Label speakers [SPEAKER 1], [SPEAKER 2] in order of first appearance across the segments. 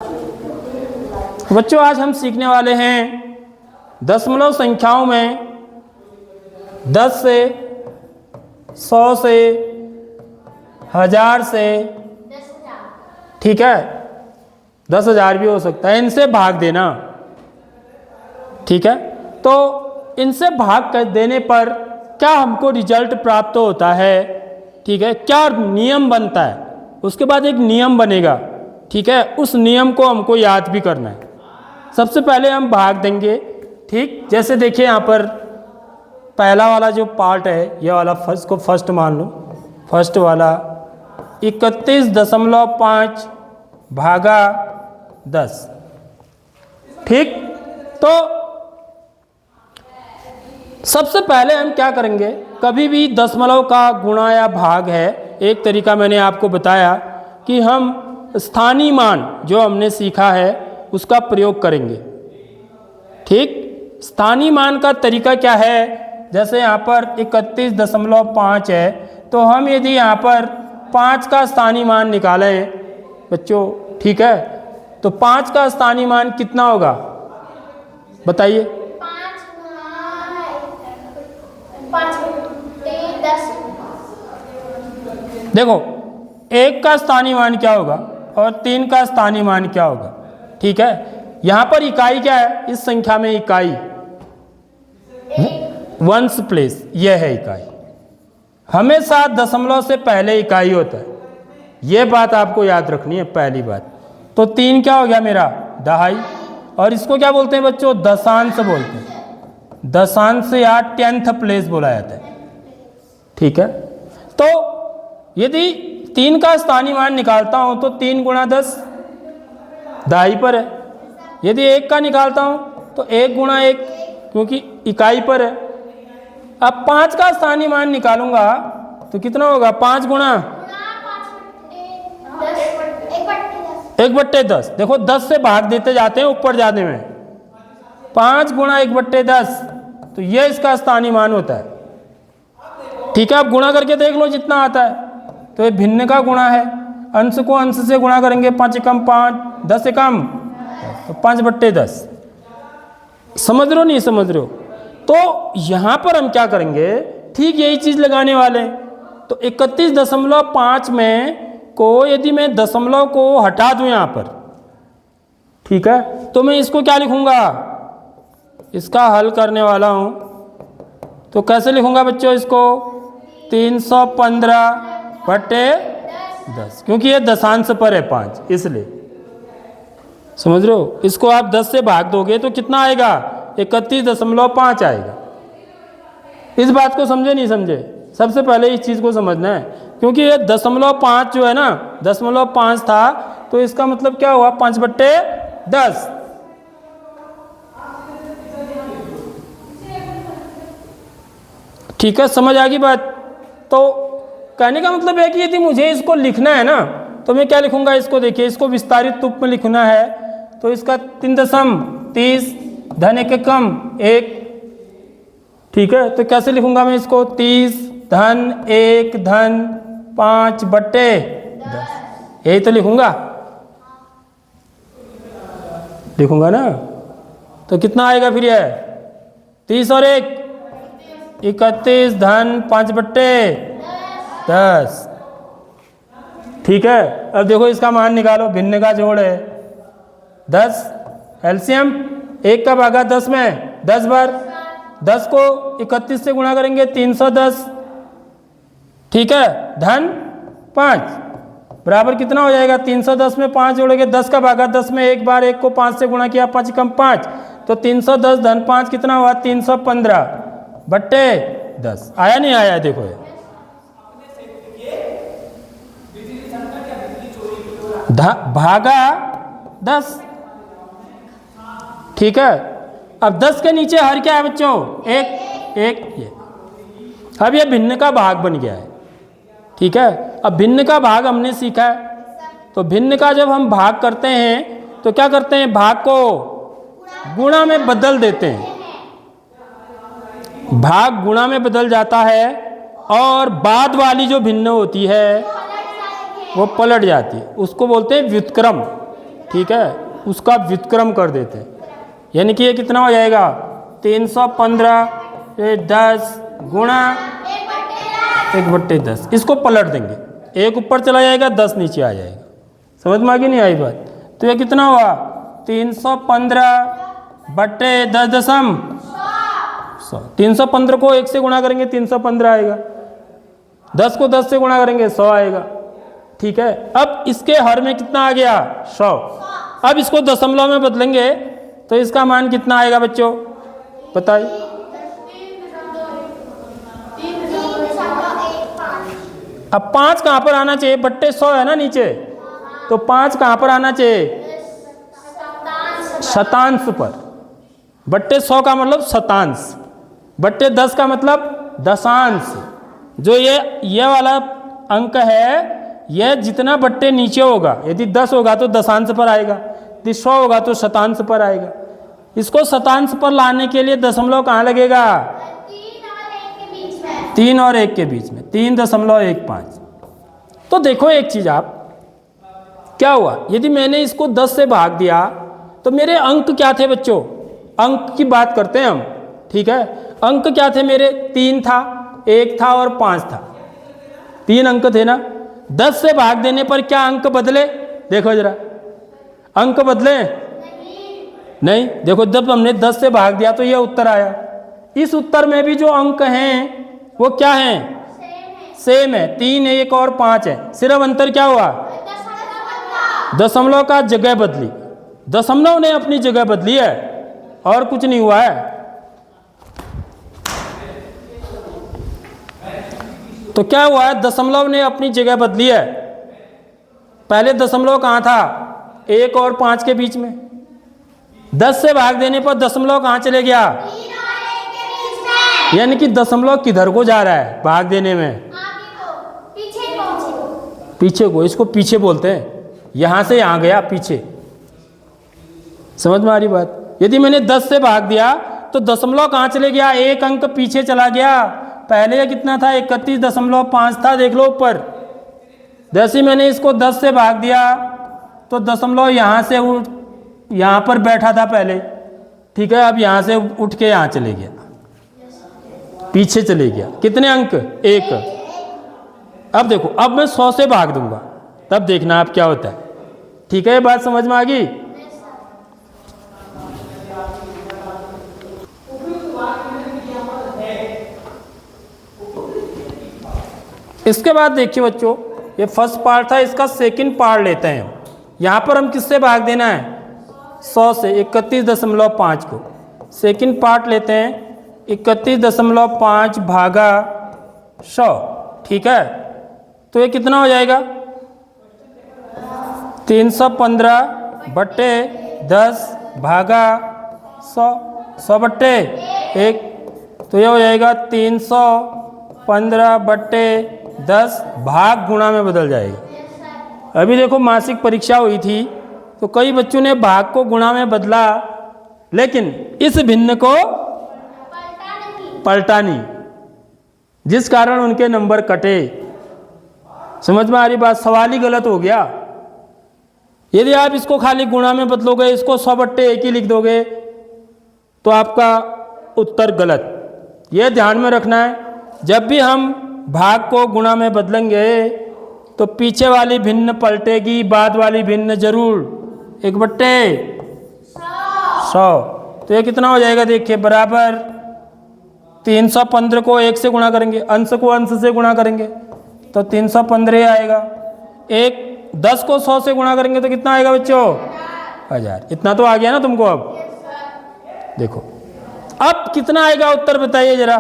[SPEAKER 1] बच्चों आज हम सीखने वाले हैं दशमलव संख्याओं में 10 से 100 से 1000 से, ठीक है, 10,000 भी हो सकता है, इनसे भाग देना। ठीक है, तो इनसे भाग कर देने पर क्या हमको रिजल्ट प्राप्त होता है, ठीक है, क्या नियम बनता है, उसके बाद एक नियम बनेगा। ठीक है, उस नियम को हमको याद भी करना है। सबसे पहले हम भाग देंगे, ठीक, जैसे देखिए यहाँ पर पहला वाला जो पार्ट है, ये वाला फर्स्ट को फर्स्ट मान लो, फर्स्ट वाला 31.5 भागा 10। ठीक, तो सबसे पहले हम क्या करेंगे, कभी भी दशमलव का गुणा या भाग है, एक तरीका मैंने आपको बताया कि हम स्थानीय मान जो हमने सीखा है उसका प्रयोग करेंगे। ठीक, स्थानीय मान का तरीका क्या है, जैसे यहाँ पर 31.5 है, तो हम यदि यहाँ पर 5 का स्थानीय मान निकालें बच्चों, ठीक है, तो 5 का स्थानीय मान कितना होगा बताइए।
[SPEAKER 2] 5/10।
[SPEAKER 1] देखो 1 का स्थानीय मान क्या होगा और 3 का स्थानीय मान क्या होगा। ठीक है, यहाँ पर इकाई क्या है, इस संख्या में इकाई वंस प्लेस, यह है इकाई, हमेशा दशमलव से पहले इकाई होता है, यह बात आपको याद रखनी है पहली बात। तो 3 क्या हो गया मेरा, दहाई, और इसको क्या बोलते हैं बच्चों, दशांश बोलते हैं, दशांश या 10th प्लेस बोला जाता है। ठीक है, तो यदि 3 का स्थानीय मान निकालता हूं तो 3 गुणा 10 दहाई पर है, यदि 1 का निकालता हूं तो 1 गुणा 1 क्योंकि इकाई पर है। अब 5 का स्थानीय मान निकालूंगा तो कितना होगा, 5 गुणा 1/10। देखो 10 से भाग देते जाते हैं ऊपर जाने में, 5 गुणा 1/10, तो यह इसका स्थानीय मान होता है। ठीक है, आप गुणा करके देख लो जितना आता है, तो ये भिन्न का गुणा है, अंश को अंश से गुणा करेंगे, 5 एकम 5, 10 एकम, तो 5/10। समझ रहे हो नहीं समझ रहे हो। तो यहां पर हम क्या करेंगे, ठीक यही चीज लगाने वाले हैं। तो 31.5 में को यदि मैं दशमलव को हटा दूं यहां पर, ठीक है, तो मैं इसको क्या लिखूंगा, इसका हल करने वाला हूं, तो कैसे लिखूंगा बच्चों इसको, 315/10, क्योंकि ये दशांश पर है 5, इसलिए। समझ रहे हो, इसको आप 10 से भाग दोगे तो कितना आएगा, 31.5 आएगा। इस बात को समझे नहीं समझे, सबसे पहले इस चीज को समझना है, क्योंकि ये 0.5 जो है ना, 0.5 था, तो इसका मतलब क्या हुआ, 5/10। ठीक है, समझ आ गई बात। तो कहने का मतलब है कि यदि मुझे इसको लिखना है ना, तो मैं क्या लिखूंगा इसको, देखिए इसको विस्तारित रूप में लिखना है, तो इसका 3.30 धन 1 एकम 1। ठीक है, तो कैसे लिखूंगा मैं इसको, 30 धन 1 धन 5/10, यही तो लिखूंगा ना। तो कितना आएगा फिर यह, 30 और 1 31 धन 5/10। ठीक है, अब देखो इसका मान निकालो, भिन्न का जोड़ है 10, एलसीएम 1 का भागा 10 में 10 बार, 10 को 31 से गुणा करेंगे 310। ठीक है, धन 5 बराबर कितना हो जाएगा, 310 में 5 जोड़ेंगे, 10 का भागा 10 में 1 बार, 1 को 5 से गुणा किया, 5 एकम 5, तो 310 धन 5 कितना हुआ, 315/10। आया नहीं आया, देखो ये भागा 10। ठीक है, अब 10 के नीचे हर क्या है बच्चों, एक ये। अब ये भिन्न का भाग बन गया है। ठीक है, अब भिन्न का भाग हमने सीखा है, तो भिन्न का जब हम भाग करते हैं तो क्या करते हैं, भाग को गुणा में बदल देते हैं, भाग गुणा में बदल जाता है, और बाद वाली जो भिन्न होती है वो पलट जाती है, उसको बोलते हैं व्युत्क्रम। ठीक है, उसका व्युत्क्रम कर देते हैं। यानी कि ये कितना हो जाएगा 315/10 गुणा 1/10। इसको पलट देंगे, 1 ऊपर चला जाएगा 10 नीचे आ जाएगा। समझ में आ गई नहीं आई बात? तो ये कितना हुआ 315/10 315 को 1 से गुणा करेंगे 315 आएगा, 10 को 10 से गुणा करेंगे 100 आएगा। ठीक है, अब इसके हर में कितना आ गया 100। अब इसको दशमलव में बदलेंगे तो इसका मान कितना आएगा बच्चों बताइए? अब 5 कहाँ पर आना चाहिए? बट्टे 100 है ना नीचे, तो 5 कहाँ पर आना चाहिए? शतांश पर। बट्टे 100 का मतलब शतांश, बट्टे 10 का मतलब दशांश। जो ये वाला अंक है, यह जितना बट्टे नीचे होगा, यदि 10 होगा तो दशांश पर आएगा, यदि 100 होगा तो शतांश पर आएगा। इसको शतांश पर लाने के लिए दशमलव कहाँ लगेगा? 3 और 1 के बीच में, 3.15। तो देखो एक चीज, आप क्या हुआ यदि मैंने इसको 10 से भाग दिया तो मेरे अंक क्या थे बच्चों? अंक की बात करते हैं हम, ठीक है। अंक क्या थे मेरे? 3 था, 1 था और 5 था, 3 अंक थे ना। 10 से भाग देने पर क्या अंक बदले? देखो जरा, अंक बदले? नहीं। देखो जब हमने 10 से भाग दिया तो ये उत्तर आया। इस उत्तर में भी जो अंक हैं वो क्या हैं? सेम है, 3, 1 और 5 है। सिर्फ अंतर क्या हुआ? दशमलव का जगह बदली, दशमलव ने अपनी जगह बदली है और कुछ नहीं हुआ है। तो क्या हुआ है? दशमलव ने अपनी जगह बदली है। पहले दशमलव कहाँ था? 1 और 5 के बीच में। 10 से भाग देने पर दशमलव कहाँ चले गया? यानी कि दशमलव किधर को जा रहा है भाग देने में? पीछे को। इसको पीछे बोलते हैं, यहां से यहां गया पीछे। समझ में आ रही बात? यदि मैंने 10 से भाग दिया तो दशमलव कहाँ चले गया? 1 अंक पीछे चला गया। पहले कितना था? 31.5 था, देख लो ऊपर। जैसे मैंने इसको 10 से भाग दिया तो दशमलव यहाँ से यहाँ पर बैठा था पहले, ठीक है। अब यहाँ से उठ के यहाँ चले गया, पीछे चले गया। कितने अंक? 1। अब देखो, अब मैं 100 से भाग दूंगा, तब देखना आप क्या होता है। ठीक है, ये बात समझ में आ गई? इसके बाद देखिए बच्चों, ये फर्स्ट पार्ट था, इसका सेकंड पार्ट लेते हैं। यहाँ पर हम किससे भाग देना है? 100 से, 31.5 को। सेकंड पार्ट लेते हैं, 31.5 भागा 100, ठीक है। तो ये कितना हो जाएगा? 315/10 भागा 100, 100/1। तो ये हो जाएगा 315/10 भाग गुणा में बदल जाएगा। अभी देखो मासिक परीक्षा हुई थी तो कई बच्चों ने भाग को गुणा में बदला, लेकिन इस भिन्न को पलटा नहीं, जिस कारण उनके नंबर कटे। समझ में आ रही बात? सवाल ही गलत हो गया। यदि आप इसको खाली गुणा में बदलोगे, इसको 100/1 ही लिख दोगे तो आपका उत्तर गलत। यह ध्यान में रखना है, जब भी हम भाग को गुणा में बदलेंगे तो पीछे वाली भिन्न पलटेगी, बाद वाली भिन्न जरूर। 1/100। तो ये कितना हो जाएगा? देखिए बराबर 315 को 1 से गुणा करेंगे, अंश को अंश से गुणा करेंगे तो 315 आएगा। 10 को 100 से गुणा करेंगे तो कितना आएगा बच्चों? 1000। इतना तो आ गया ना तुमको। अब देखो, अब कितना आएगा उत्तर बताइए जरा।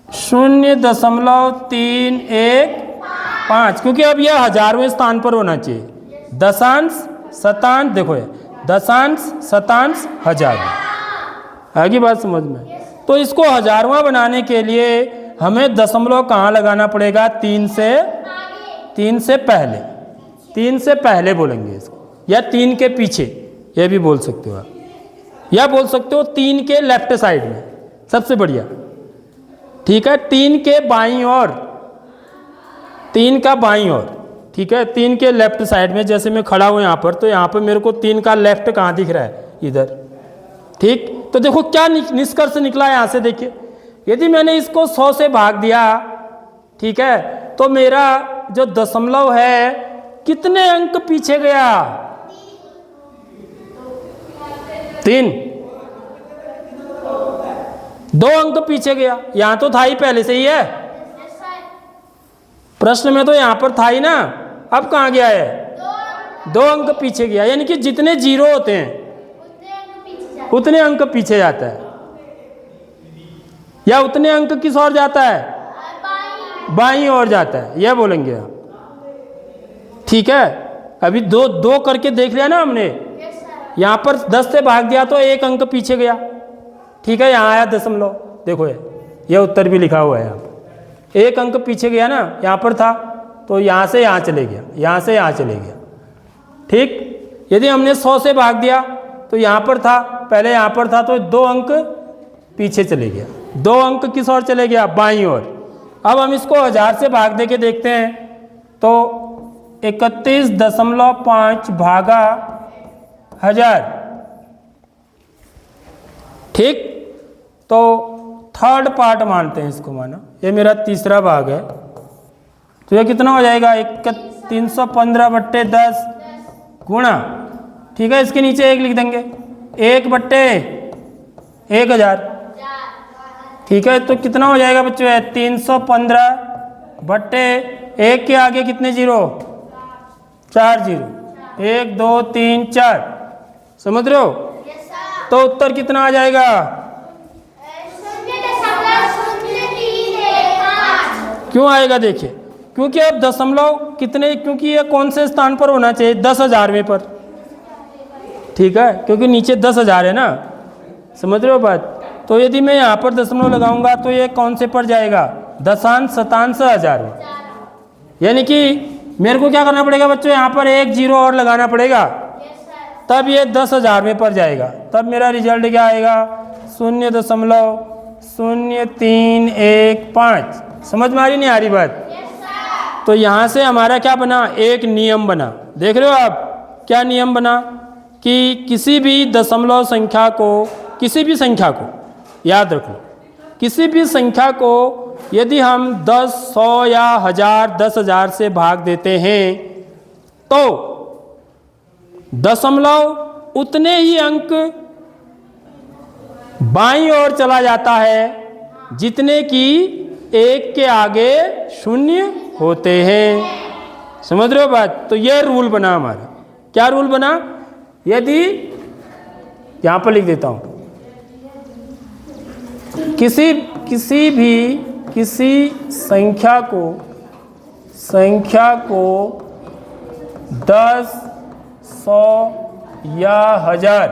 [SPEAKER 1] 0.315, क्योंकि अब यह 1000वें स्थान पर होना चाहिए। दशांश शतांश, देखो दशांश शतांश 1000। आगे बात समझ में? तो इसको 1000वां बनाने के लिए हमें दशमलव कहाँ लगाना पड़ेगा? 3 से पहले। 3 से पहले बोलेंगे इसको, या 3 के पीछे, ये भी बोल सकते हो आप, या बोल सकते हो 3 के लेफ्ट साइड में, सबसे बढ़िया। ठीक है, 3 के बाईं ओर, 3 का बाईं ओर, ठीक है, 3 के लेफ्ट साइड में, जैसे मैं खड़ा हूँ यहाँ पर, तो यहाँ पर मेरे को 3 का लेफ्ट कहाँ दिख रहा है, इधर, ठीक। तो देखो क्या निष्कर्ष निकला यहाँ से, देखिए यदि मैंने इसको 100 से भाग दिया, ठीक है, तो मेरा जो दशमलव है कितने अंक पीछे गया, 3, 2 अंक पीछे गया। यहाँ तो था ही, पहले से ही है, प्रश्न में तो यहाँ पर था ही ना, अब कहाँ गया है, 2 अंक पीछे गया। यानी कि जितने जीरो होते हैं उतने अंक पीछे जाता है, या उतने अंक किस ओर जाता है, बाईं ओर जाता है, यह बोलेंगे आप, ठीक है। अभी दो करके देख लिया ना हमने, यहाँ पर 10 से भाग दिया तो 1 अंक पीछे गया, ठीक है, यहाँ आया दशमलव, देखो ये उत्तर भी लिखा हुआ है यहाँ पर, 1 अंक पीछे गया ना, यहाँ पर था तो यहाँ से यहाँ चले गया, यहाँ से यहाँ चले गया, ठीक। यदि हमने 100 से भाग दिया तो यहाँ पर था, पहले यहाँ पर था, तो 2 अंक पीछे चले गया, 2 अंक किस ओर चले गया, बाईं ओर। अब हम इसको 1000 से भाग दे के देखते हैं, तो 31.5 भागा 1000, ठीक। तो थर्ड पार्ट मानते हैं इसको, माना ये मेरा तीसरा भाग है, तो ये कितना हो जाएगा, 315/10 गुणा, ठीक है, इसके नीचे 1 लिख देंगे, 1/1000, ठीक है। तो कितना हो जाएगा बच्चों, 315/1 के आगे कितने जीरो, 4 जीरो, 1 2 3 4, समझ रहे हो। तो उत्तर कितना आ जाएगा, 0.0315। क्यों आएगा, देखिए, क्योंकि अब दशमलव कितने, क्योंकि ये कौन से स्थान पर होना चाहिए, 10,000वें पर, ठीक है, क्योंकि नीचे 10,000 है ना, समझ रहे हो बात। तो यदि मैं यहाँ पर दशमलव लगाऊंगा तो ये कौन से पर जाएगा, दशांश, शतांश, हजार में, यानी कि मेरे को क्या करना पड़ेगा बच्चों, यहाँ पर 1 जीरो और लगाना पड़ेगा, तब ये 10,000वें पर जाएगा, तब मेरा रिजल्ट क्या आएगा, 0.0315। समझ में आ रही नहीं आ रही बात। तो यहाँ से हमारा क्या बना, एक नियम बना, देख रहे हो आप, क्या नियम बना कि किसी भी दशमलव संख्या को, किसी भी संख्या को याद रखो, किसी भी संख्या को यदि हम 10, 100 या 1000, 10,000 से भाग देते हैं तो दशमलव उतने ही अंक बाईं ओर चला जाता है जितने कि 1 के आगे 0 होते हैं। समझ रहे हो बात। तो यह रूल बना हमारा, क्या रूल बना, यदि यहां पर लिख देता हूं, किसी संख्या को 10, 100 या 1000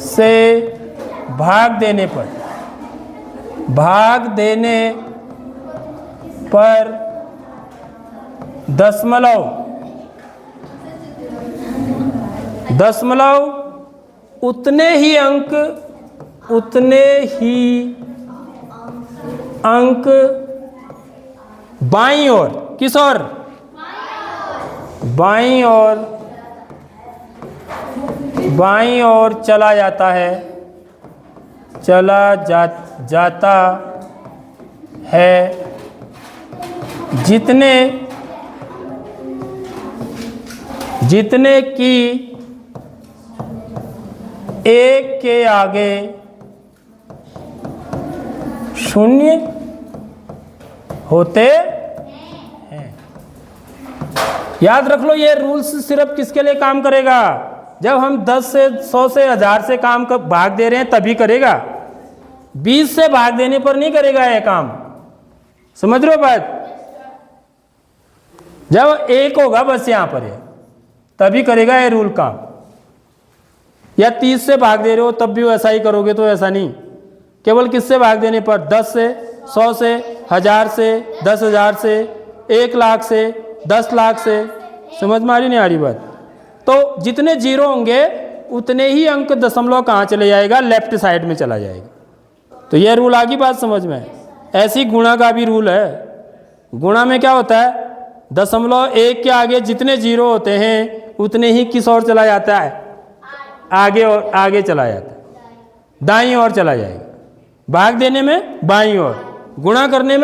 [SPEAKER 1] से भाग देने पर दशमलव उतने ही अंक बाईं ओर, किस ओर, बाईं ओर चला जाता है, जाता है जितने की 1 के आगे 0 होते हैं। याद रख लो, ये रूल्स सिर्फ किसके लिए काम करेगा, जब हम 10 से 100 से 1000 से काम का भाग दे रहे हैं तभी करेगा, 20 से भाग देने पर नहीं करेगा ये काम। समझ रहे हो बात। जब 1 होगा बस यहाँ पर है तभी करेगा ये रूल काम, या 30 से भाग दे रहे हो तब भी वैसा ही करोगे, तो ऐसा नहीं, केवल किससे भाग देने पर, 10 से, 100 से, 1000 से, 10,000 से, 1 लाख से, 10 लाख से। समझ में आ रही नहीं आ रही बात। तो जितने जीरो होंगे उतने ही अंक दशमलव कहाँ चले जाएगा, लेफ्ट साइड में चला जाएगा। तो यह रूल आ गई बात समझ में। ऐसी गुणा का भी रूल है, गुणा में क्या होता है, 0.1 के आगे जितने जीरो होते हैं उतने ही किस ओर चला जाता है, आगे और आगे चला जाता है, दाईं ओर चला जाएगा। भाग देने में बाईं ओर, गुणा करने में